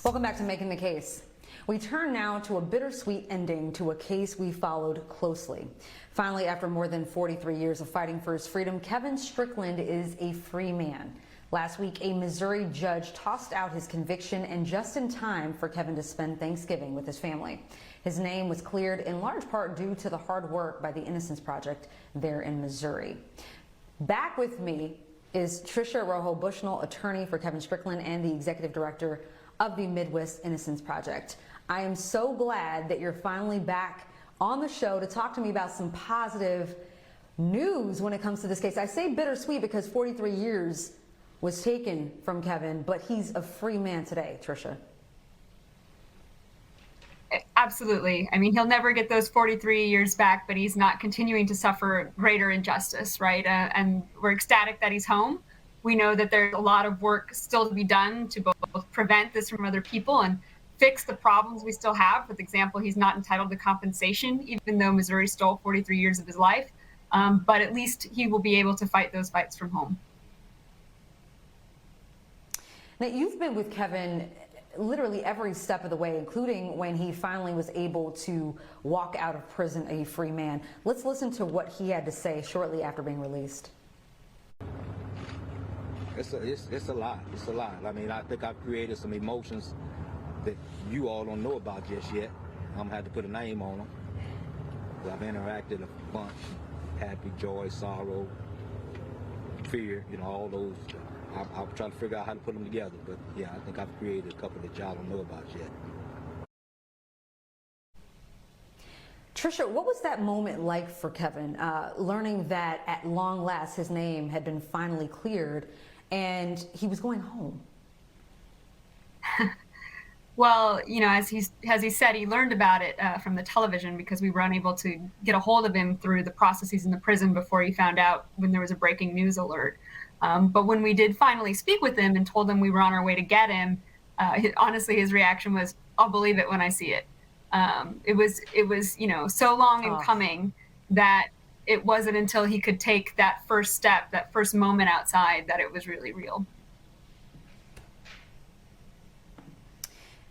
Welcome back to Making the Case. We turn now to a bittersweet ending to a case we followed closely. Finally, after more than 43 years of fighting for his freedom, Kevin Strickland is a free man. Last week, a Missouri judge tossed out his conviction, and just in time for Kevin to spend Thanksgiving with his family. His name was cleared in large part due to the hard work by the Innocence Project there in Missouri. Back with me is Tricia Rojo Bushnell, attorney for Kevin Strickland and the executive director of the Midwest Innocence Project. I am so glad that you're finally back on the show to talk to me about some positive news when it comes to this case. I say bittersweet because 43 years was taken from Kevin, but he's a free man today, Tricia. Absolutely. I mean, he'll never get those 43 years back, but he's not continuing to suffer greater injustice, right? And we're ecstatic that he's home. We know that there's a lot of work still to be done to both prevent this from other people and fix the problems we still have. For example, he's not entitled to compensation, even though Missouri stole 43 years of his life. But at least he will be able to fight those fights from home. Now, you've been with Kevin literally every step of the way, including when he finally was able to walk out of prison a free man. Let's listen to what he had to say shortly after being released. It's a lot. It's a lot. I mean, I think I've created some emotions that you all don't know about just yet. I'm gonna have to put a name on them. I've interacted a bunch: happy, joy, sorrow, fear. You know, all those. I'm trying to figure out how to put them together. But yeah, I think I've created a couple that y'all don't know about yet. Tricia, what was that moment like for Kevin, learning that at long last his name had been finally cleared and he was going home? Well, you know, as he said, he learned about it from the television because we were unable to get a hold of him through the processes in the prison before he found out when there was a breaking news alert. But when we did finally speak with him and told him we were on our way to get him, honestly, his reaction was, "I'll believe it when I see it." It was, you know, so long in coming that it wasn't until he could take that first step, that first moment outside, that it was really real.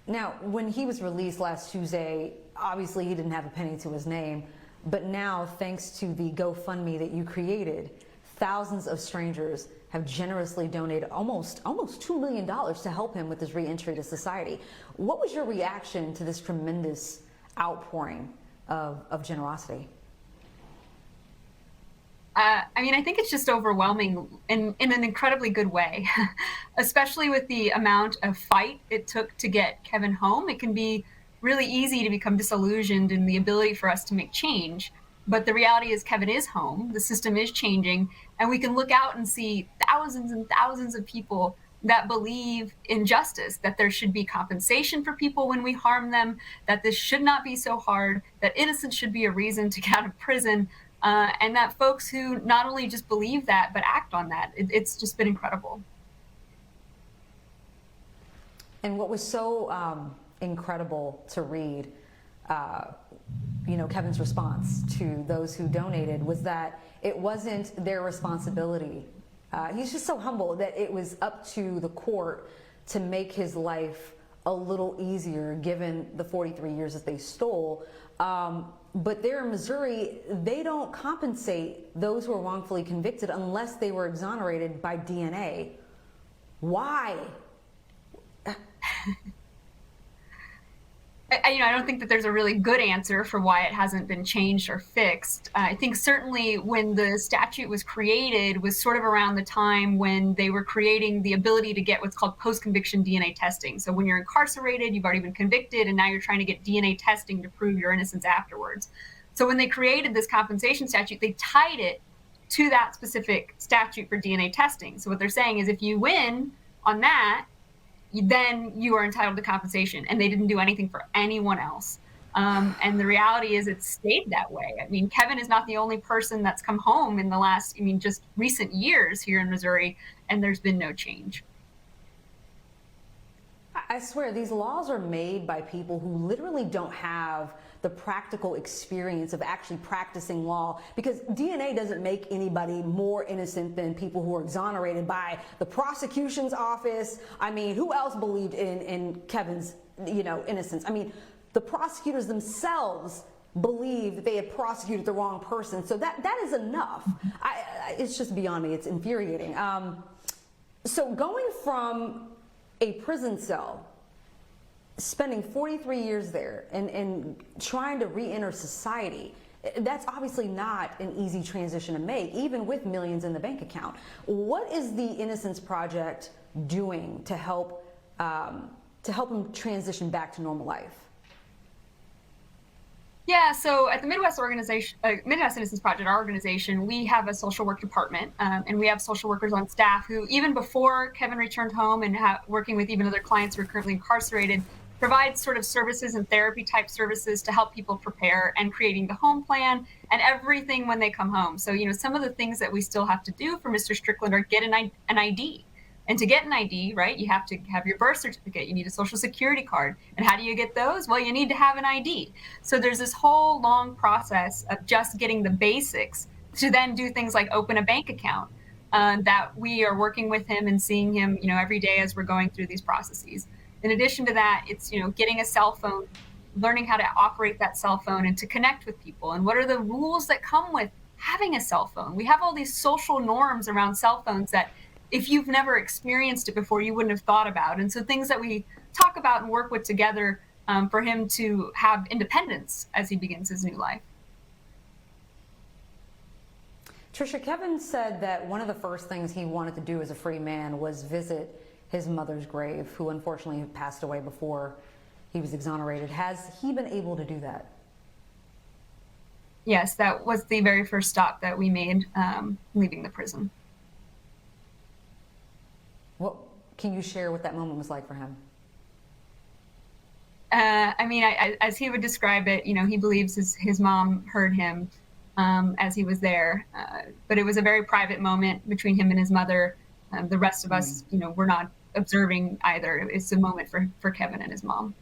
Now, when he was released last Tuesday, obviously he didn't have a penny to his name, but now, thanks to the GoFundMe that you created, thousands of strangers have generously donated almost $2 million to help him with his reentry to society. What was your reaction to this tremendous outpouring of generosity? I mean, I think it's just overwhelming in an incredibly good way, especially with the amount of fight it took to get Kevin home. It can be really easy to become disillusioned in the ability for us to make change. But the reality is Kevin is home, the system is changing, and we can look out and see thousands and thousands of people that believe in justice, that there should be compensation for people when we harm them, that this should not be so hard, that innocence should be a reason to get out of prison, and that folks who not only just believe that, but act on that. It's just been incredible. And what was so incredible to read, you know, Kevin's response to those who donated was that it wasn't their responsibility. He's just so humble that it was up to the court to make his life a little easier given the 43 years that they stole. But there in Missouri, they don't compensate those who are wrongfully convicted unless they were exonerated by DNA. Why? I don't think that there's a really good answer for why it hasn't been changed or fixed. I think certainly when the statute was created was sort of around the time when they were creating the ability to get what's called post-conviction DNA testing. So when you're incarcerated, you've already been convicted, and now you're trying to get DNA testing to prove your innocence afterwards. So when they created this compensation statute, they tied it to that specific statute for DNA testing. So what they're saying is if you win on that, then you are entitled to compensation, and they didn't do anything for anyone else. And the reality is it stayed that way. I mean, Kevin is not the only person that's come home in the last, just recent years here in Missouri, and there's been no change. I swear these laws are made by people who literally don't have the practical experience of actually practicing law, because DNA doesn't make anybody more innocent than people who are exonerated by the prosecution's office. I mean, who else believed in Kevin's, innocence? I mean, the prosecutors themselves believed that they had prosecuted the wrong person. So that is enough. It's just beyond me. It's infuriating. So going from a prison cell, spending 43 years there and trying to re-enter society, that's obviously not an easy transition to make, even with millions in the bank account. What is the Innocence Project doing to help him transition back to normal life? Yeah, so at the Midwest Innocence Project, our organization, we have a social work department, and we have social workers on staff who, even before Kevin returned home and working with even other clients who are currently incarcerated, provide sort of services and therapy type services to help people prepare and creating the home plan and everything when they come home. So, some of the things that we still have to do for Mr. Strickland are get an ID. And to get an ID, right, you have to have your birth certificate, you need a social security card. And how do you get those? Well, you need to have an ID. So there's this whole long process of just getting the basics to then do things like open a bank account, that we are working with him and seeing him, every day as we're going through these processes. In addition to that, it's, getting a cell phone, learning how to operate that cell phone and to connect with people. And what are the rules that come with having a cell phone? We have all these social norms around cell phones that if you've never experienced it before, you wouldn't have thought about. And so things that we talk about and work with together for him to have independence as he begins his new life. Tricia, Kevin said that one of the first things he wanted to do as a free man was visit his mother's grave, who unfortunately passed away before he was exonerated. Has he been able to do that? Yes, that was the very first stop that we made leaving the prison. What can you share what that moment was like for him? As he would describe it, he believes his mom heard him as he was there, but it was a very private moment between him and his mother. The rest of us, we're not observing either. It's a moment for Kevin and his mom.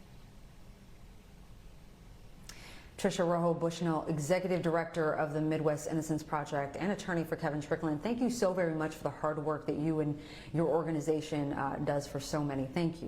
Tricia Rojo Bushnell, Executive Director of the Midwest Innocence Project and attorney for Kevin Strickland. Thank you so very much for the hard work that you and your organization does for so many. Thank you.